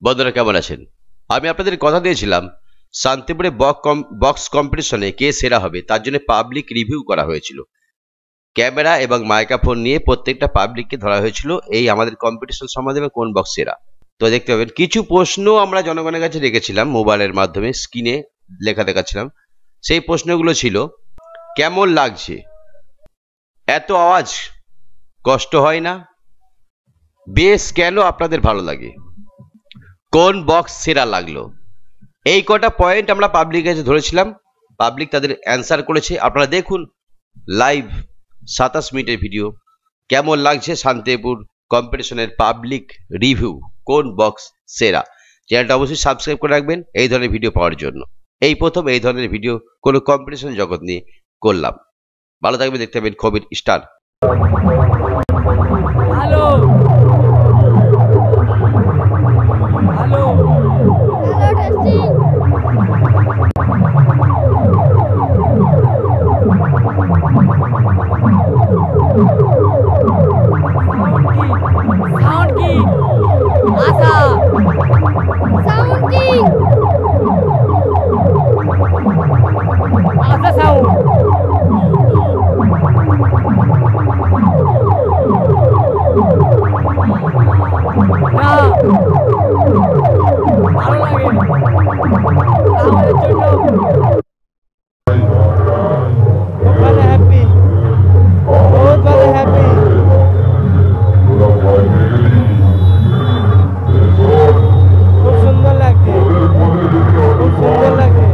বন্ধুরা কেমন আছেন? আমি আপনাদের কথা দিয়েছিলাম শান্তিপুরে বক্স কম্পিটিশনে কে সেরা হবে তার জন্য পাবলিক রিভিউ করা হয়েছিল। ক্যামেরা এবং মাইক্রোফোন নিয়ে প্রত্যেকটা পাবলিককে ধরা হয়েছিল এই আমাদের কম্পিটিশন সম্বন্ধে কোন বক্স সেরা। তো দেখতে পাবেন কিছু প্রশ্ন আমরা জনগণের কাছে রেখেছিলাম, মোবাইলের মাধ্যমে স্ক্রিনে লেখা দেখাচ্ছিলাম। সেই প্রশ্নগুলো ছিল, কেমন লাগছে, এত আওয়াজ কষ্ট হয় না, বেশ কেন আপনাদের ভালো লাগে, কোন বক্স সেরা লাগলো। এই কটা পয়েন্ট আমরা পাবলিকের কাছে ধরেছিলাম, পাবলিক তাদের অ্যান্সার করেছে। আপনারা দেখুন লাইভ 27 মিনিটের ভিডিও, কেমন লাগছে শান্তিপুর কম্পিটিশনের পাবলিক রিভিউ, কোন বক্স সেরা। চ্যানেলটা অবশ্যই সাবস্ক্রাইব করে রাখবেন এই ধরনের ভিডিও পাওয়ার জন্য। এই প্রথম এই ধরনের ভিডিও কোনো কম্পিটিশন জগৎ নিয়ে করলাম। ভালো থাকবে, দেখতে পাবেন খবর স্টার। হ্যালো হ্যালো সাউন্ড কি আশা সাউন্ড কি আশা সাউন্ড না ভালো লাগে আমাদের জন্য ভালো হ্যাপি, বহুত ভালো হ্যাপি। খুব সুন্দর লাগছে, খুব সুন্দর লাগছে,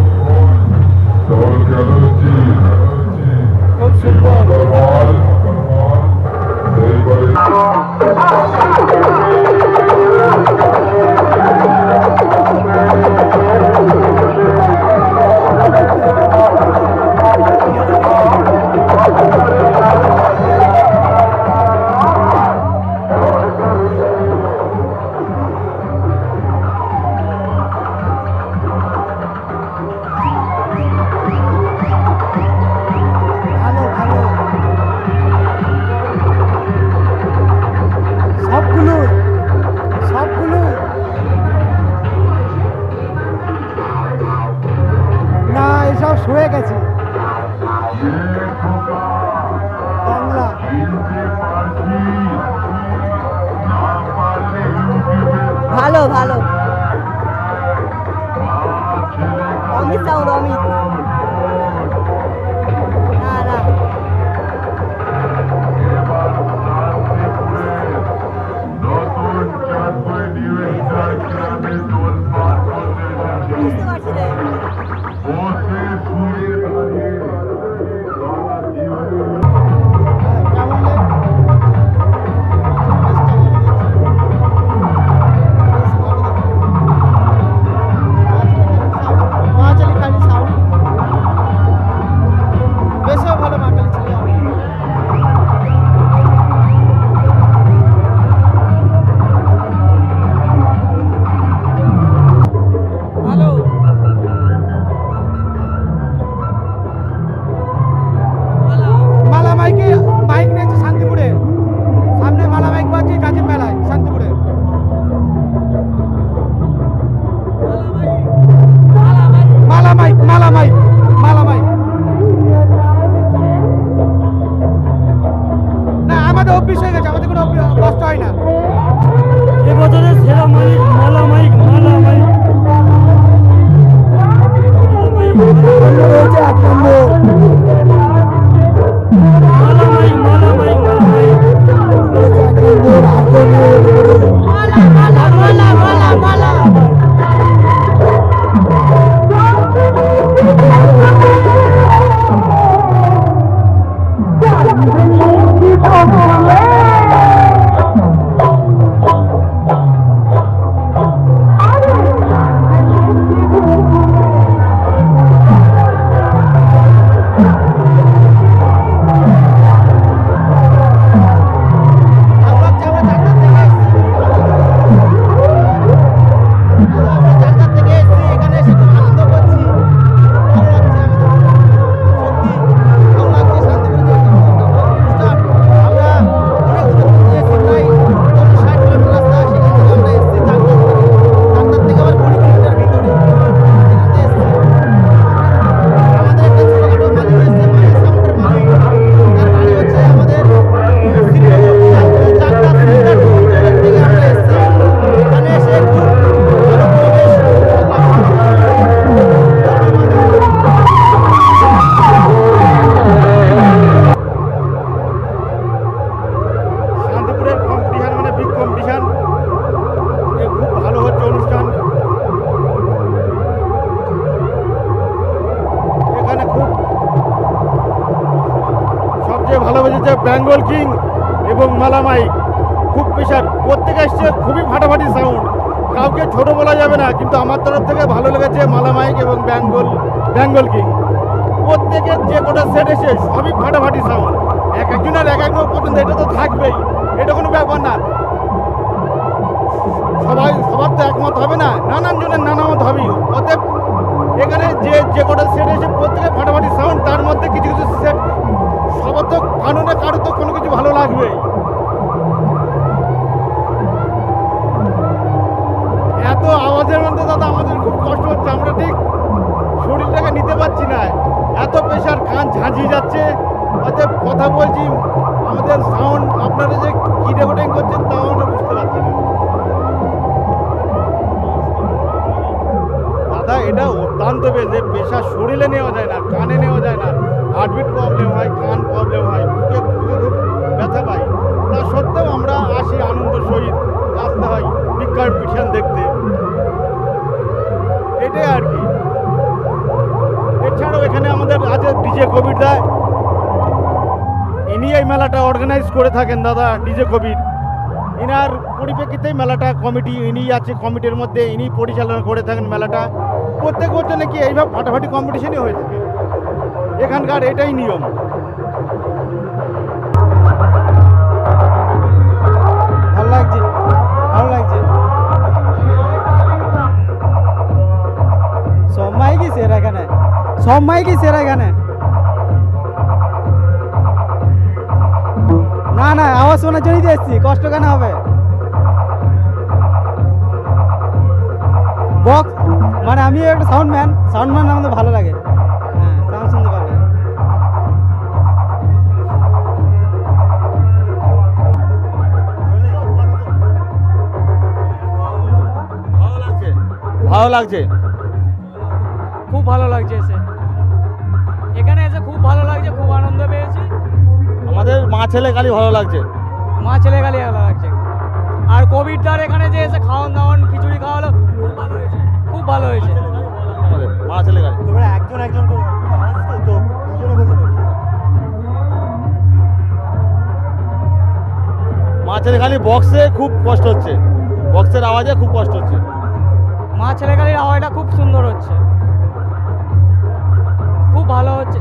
খুব সুন্দর। সবগুলো না, এসব শুয়ে গেছে বাংলা। ভালো ভালো অমিত সাউন্ড, অমিত না না বুঝতে পারছি না। বেঙ্গল কিং এবং মালামাইক খুব প্রেশার, প্রত্যেকে এসছে খুবই ফাটাফাটি সাউন্ড, কাউকে ছোট বলা যাবে না। কিন্তু আমার তরফ থেকে ভালো লেগেছে মালামাইক এবং বেঙ্গল কিং, প্রত্যেকের যে কটা সেট এসে সবই ফাটাফাটি সাউন্ড, একজনের এক এক পর্যন্ত, এটা তো থাকবেই, এটা কোনো ব্যাপার না। সবার তো একমত হবে না, নানান জনের নানা মত হবেই। অতএব এখানে যে কটা সেট এসে প্রত্যেকে ফাটাফাটি সাউন্ড, তার মধ্যে কিছু কিছু সেট সবার তো কারণে কারো তো কোনো কিছু ভালো লাগবেই। এত আওয়াজের মধ্যে দাদা আমাদের খুব কষ্ট হচ্ছে, আমরা ঠিক শরীরটাকে নিতে পারছি না, এত প্রেশার, কান ঝাঁঝিয়ে যাচ্ছে। অতএব কথা বলছি, আমাদের সাউন্ড আপনারা যে কি রেকর্ডিং করছেন তাও আমরা বুঝতে পারছি না দাদা। এটা অত্যন্ত যে প্রেশার শরীরে নেওয়া যায় না, কানে নেওয়া যায় না, হার্টবিট প্রবলেম হয়, কান প্রবলেম হয়, বুকে খুব ব্যথা পাই। তা সত্ত্বেও আমরা আসি আনন্দ সহিত, আসতে হয় বিগ কম্পিটিশন দেখতে, এটাই আর কি। এছাড়াও এখানে আমাদের আছে ডিজে কবির দা, ইনি এই মেলাটা অর্গানাইজ করে থাকেন দাদা, ডিজে কবির। ইনার পরিপ্রেক্ষিতেই মেলাটা কমিটি, ইনি আছে কমিটির মধ্যে, ইনি পরিচালনা করে থাকেন মেলাটা। প্রত্যেক বছর নাকি এইভাবে ফাটাফাটি কম্পিটিশনই হয়ে থাকে এখানকার, এটাই নিয়ম। ভালো লাগছে, ভালো লাগছে। সব মাইকই সেরা এখানে, সব মাইকই সেরা এখানে। না না, আওয়াজ শোনার জন্যই তো এসছি, কষ্ট কেন হবে? বক্স মানে আমি একটা সাউন্ডম্যান আমাদের ভালো লাগে, হ্যাঁ সাউন্ড শুনতে পারবে। ভালো লাগছে, খুব ভালো লাগছে এসে, এখানে এসে খুব ভালো লাগছে, খুব আনন্দ পেয়েছি। আমাদের মা ছেলে খালি ভালো লাগছে, মা ছেলে খালি ভালো লাগছে। আর কোভিড দ্বার এখানে যে এসে খাওয়ান দাওয়ান খিচুড়ি খাওয়ালো, খুব ভালো হয়েছে, খুব ভালো হয়েছে। আমাদের মা ছেলে খালি, তোমরা একজন করে তো দুজনে বলতে পারো। মা ছেলে খালি বক্সে খুব কষ্ট হচ্ছে, বক্সের আওয়াজে খুব কষ্ট হচ্ছে। মা ছেলে খালির আওয়াজটা খুব সুন্দর হচ্ছে, খুব ভালো হচ্ছে।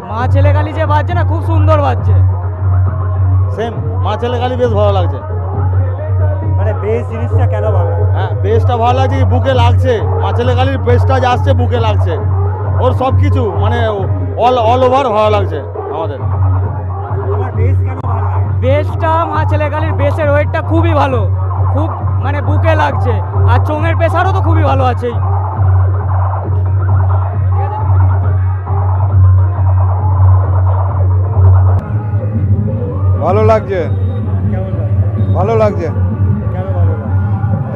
মা ছেলে খালি যে বাজছে না, খুব সুন্দর বাজছে। সেম মা ছেলে খালি বেশ ভালো লাগছে। মানে বেস জিনিসটা কেন ভালো? হ্যাঁ বেসটা ভালো লাগছে, বুকে লাগছে, মা ছেলে খালির বেসটা যে আসছে বুকে লাগছে, ওর সব কিছু মানে অল ওভার ভালো লাগছে আমাদের। বেস কেন ভালো লাগে? বেসটা মা ছেলে খালির বেসের ওয়েটটা খুবই ভালো, খুব মানে বুকে লাগছে, আর চোঙের প্রেসারও তো খুবই ভালো আছেই। ভালো লাগছে, ভালো লাগছে।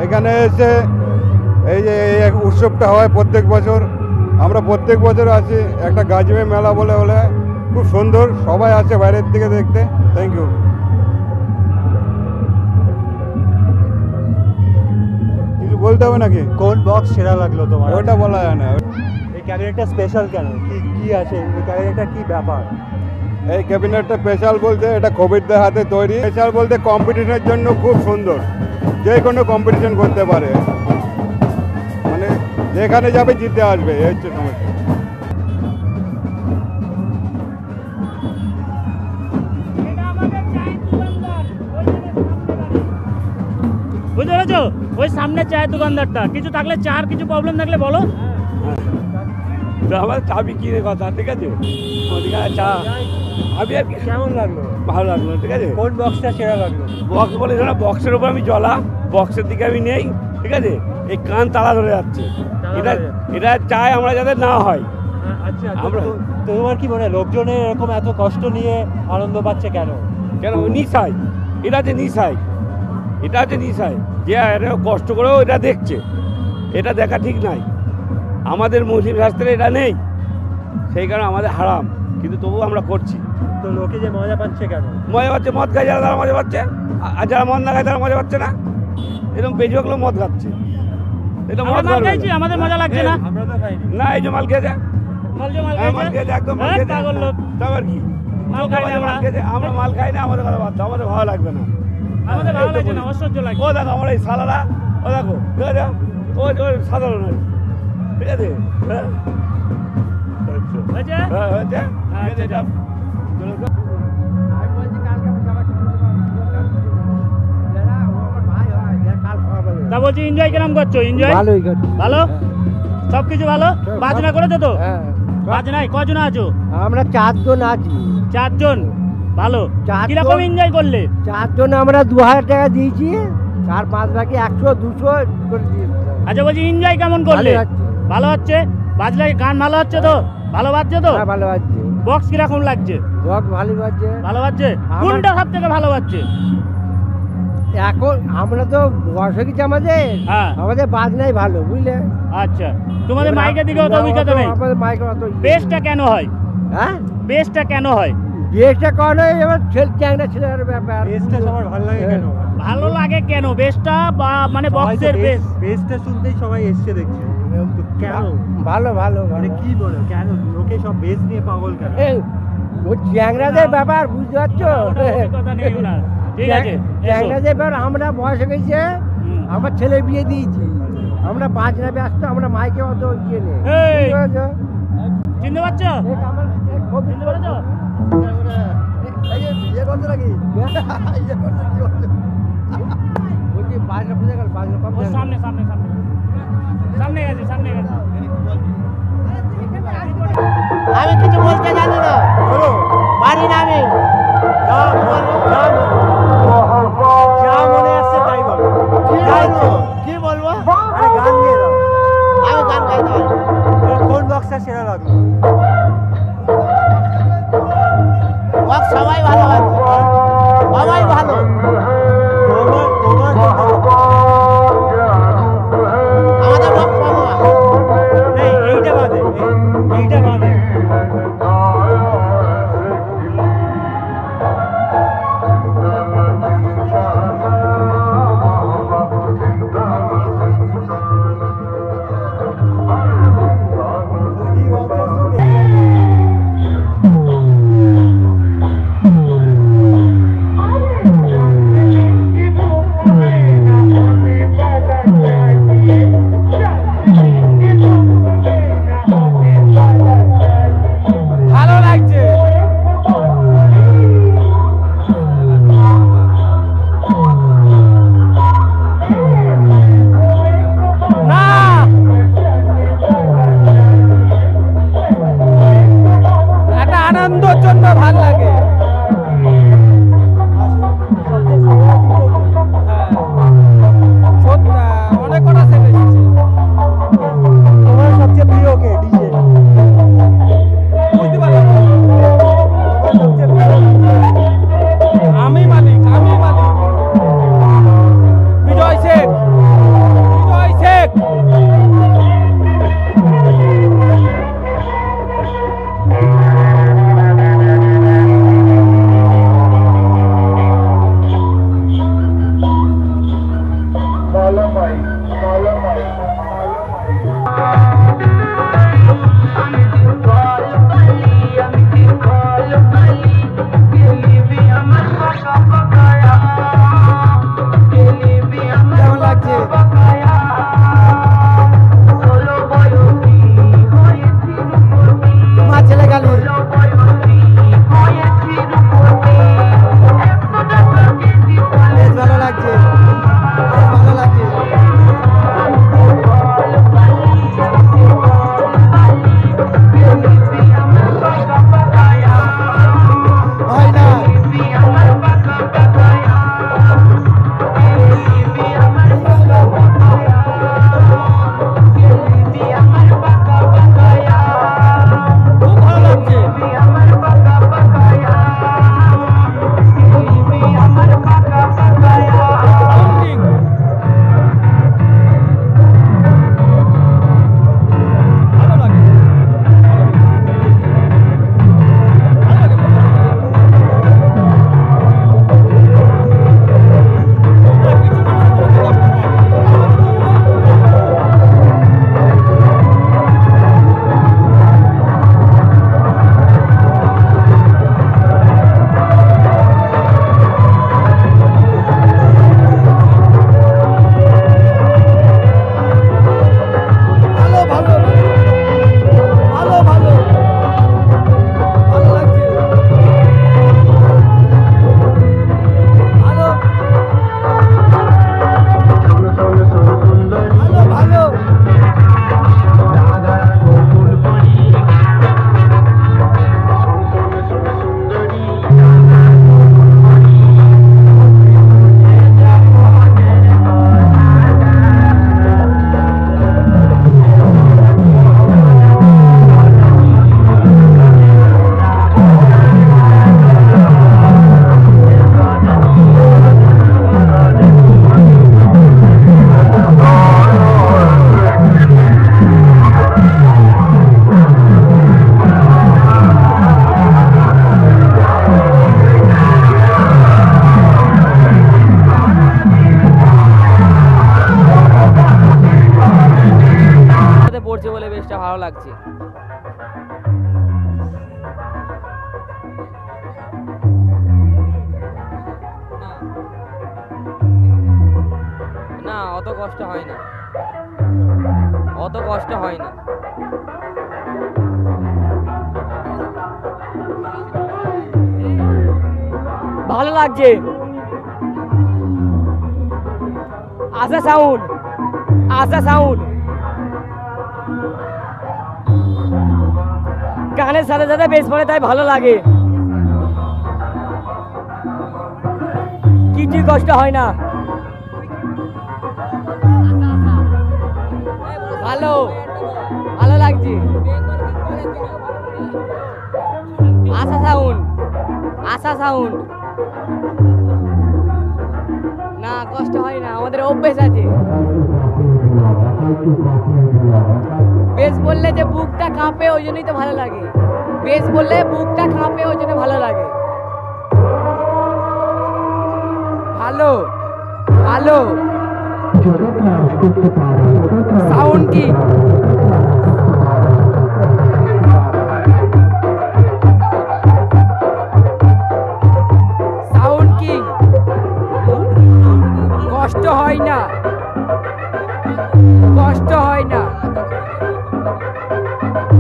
এখানে এসে এই যে এই উৎসবটা হয় প্রত্যেক বছর, আমরা প্রত্যেক বছর আসি, একটা গাজমে মেলা বলে হলে খুব সুন্দর, সবাই আসে বাইরের থেকে দেখতে। Thank you. কিছু বলতে হবে নাকি? কোন বক্স সেরা লাগলো তোমার? ওটা বলা যায় না। এই ক্যাবিনেটটা স্পেশাল কেন, কি আছে এই ক্যাবিনেটটা, কি ব্যাপার? এই ক্যাবিনেটটা স্পেশাল বলতে এটা কোভিডদের হাতে তৈরি। স্পেশাল বলতে কম্পিটিশনের জন্য খুব সুন্দর, যে কোনো কম্পিটিশন করতে পারে, মানে যেখানে যাবে জিতে আসবে, এই হচ্ছে সমস্যা। বুঝতে পেরেছো? ওই সামনে চায়ের দোকানদারটা, কিছু থাকলে চার কিছু প্রবলেম থাকলে বলো। আমার চা বিক্রির কথা, ঠিক আছে, চা আমি আর কেমন লাগলো? ভালো লাগলো, ঠিক আছে। কোন বক্সটা সেরা লাগলো? বক্স বলে না, বক্সের উপর আমি জ্বলা, বক্সের দিকে আমি নেই, ঠিক আছে। এই কান তালা ধরে যাচ্ছে, এটা চাই আমরা যাতে না হয়। আচ্ছা, আমরা তোমার কি মনে হয় লোকজনের এরকম এত কষ্ট নিয়ে আনন্দ পাচ্ছে কেন? কেন নিশাই, এটা হচ্ছে নিশাই, এটা হচ্ছে নিশাই, যে কষ্ট করেও এটা দেখছে, এটা দেখা ঠিক নাই। আমাদের মুসলিম শাস্ত্রে এটা নেই, সেই কারণে আমাদের হারাম, কিন্তু তবুও আমরা করছি। তো লোকে যে মজা পাচ্ছে কেন? মজা পাচ্ছে, মদ খায় যারা তারা মজা পাচ্ছে, আর যারা মদ না খায় তারা মজা পাচ্ছে না। এরকম বেশিরভাগ লোক মদ খাচ্ছে, এটা মদ খাইছি, আমাদের মজা লাগছে না। আমরা তো খাইনি। না, এই যে মাল খেয়েছে, মাল মাল খেয়েছে, একদম মাল খেয়েছে, তারপর কি মাল খাই না আমরা। আমরা মাল খাই না, আমাদের কথা বাদ দাও, আমাদের ভালো লাগবে না। আমাদের ভালো লাগছে না, অসহ্য লাগছে। ও দেখো আমার এই সালারা, ও দেখো ওই সাধারণ আর কি। ঠিক আছে হ্যাঁ হয়েছে? হ্যাঁ, হয়েছে ঠিক আছে, যাও। তা বলছি এনজয় কিরম করছো? এনজয় ভালোই করছি। ভালো, সবকিছু ভালো। বাজনা করেছো তো? হ্যাঁ, বাজনায় কজন আছো? আমরা 4 জন আছি। 4 জন। ভালো। 4 জন। কিরকম এনজয় করলে? 4 জন আমরা 2000 টাকা দিয়েছি, আর বাদ বাকি 100 200 করে দিয়েছি। আচ্ছা বলছি এনজয় কেমন করলে? ভালো হচ্ছে। ভালো হচ্ছে। বাজনায় গান ভালো হচ্ছে তো? ভালো বাজছে তো? হ্যাঁ, ভালো আছে। বক্স কিরকম লাগছে? বক্স ভালো আছে। ভালো বাজছে। আমার- কোনটা সব থেকে ভালো বাজছে? এখন আমরা তো বয়স হয়ে গেছে আমাদের, হ্যাঁ। আমাদের বাজনাই ভালো, বুঝলে? আচ্ছা, তোমাদের এবার মাইকের দিকে অত অভিজ্ঞতা নেই? আমাদের মাইকের অত ইয়ে বেসটা কেন হয়? হ্যাঁ, বেসটা কেন হয়? বেশটা কারণে এবার চ্যাংরা ছেলের ব্যাপার। বেসটা সবার ভালো লাগে কেন? ভালো লাগে কেন বেসটা, বা মানে বক্সের বেস? বেসটা শুনতেই সবাই এসছে দেখছে। তো কেন? ভালো ভালো মানে কি বলো কেন লোকে সব বেস নিয়ে পাগল কেন? ও চ্যাংরাদের ব্যাপার, বুঝতে পারছো? কথা নেই ওনার। ঠিক আছে, এসো। চ্যাংরাদের ব্যাপার, আমরা বয়স হয়ে গেছে, হুম। আমার ছেলে বিয়ে দিয়েছি, আমরা বাজনা ব্যস্ত, আমরা মাইকে অত ইয়ে নেই। এই! বুঝতে পারছো? চিনতে পারছো? দেখ, আমার খুব চিনতে পারছো? বিয়ে করতে নাকি? বলছি বাজনা বুঝে গেল, বাজনা কম ও সামনে সামনে সামনে সামনে গেছে, সামনে গেছে। আমি কিছু বলতে জানি না, পারি না আমি। যা মনে আসছে তাই বল। কি বলবো? আরে গান গেয়ে দাও। আমি গান গাইতে পারি। কোন বক্সটা সেরা লাগলো? বক্স সবাই ভালো আছে, সবাই ভালো। আমাদের বক্স ভালো আছে। এইটা বাদে, এইটা বাদে। ভালো লাগছে। না, একটা আনন্দের জন্য ভাল লাগে। অনেক কটা সেট এসেছে। তোমার সবচেয়ে প্রিয় কে ডিজে? বুঝতে পারলাম না। আমি মালিক, আমি মালিক। বিজয় শেখ, বিজয় শেখ। Malamai. বেশটা ভালো লাগছে। না অত কষ্ট হয় না, অত কষ্ট হয় না। ভালো লাগছে। আশা সাউন্ড, আশা সাউন্ড গানের সাথে সাথে বেশ পড়ে, তাই ভালো লাগে। কিছুই কষ্ট হয় না, ভালো ভালো লাগছে। আশা সাউন্ড, আশা সাউন্ড না কষ্ট হয় না, আমাদের অভ্যেস আছে। বেশ বললে যে বুকটা কাঁপে, ওই জন্যই তো ভালো লাগে। বেশ বললে বুকটা কাঁপে, ওই জন্য ভালো লাগে। ভালো ভালো সাউন্ড কি সাউন্ড কি কষ্ট হয় না, কষ্ট হয় না,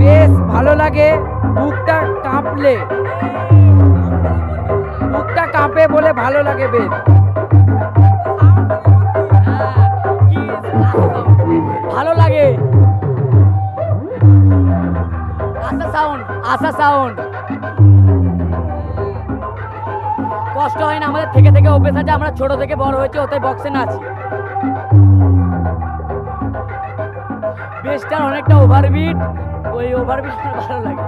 বেশ ভালো লাগে। বুকটা কাঁপলে, বুকটা কাঁপে বলে ভালো লাগে বেশ। ভালো লাগে। আশা সাউন্ড, আশা সাউন্ড কষ্ট হয় না, আমাদের থেকে থেকে অভ্যেস আছে। আমরা ছোট থেকে বড় হয়েছে, ওতে বক্সে নাচি। বেসটার অনেকটা ওভারবিট, ওই ওভারবিট ভালো লাগে।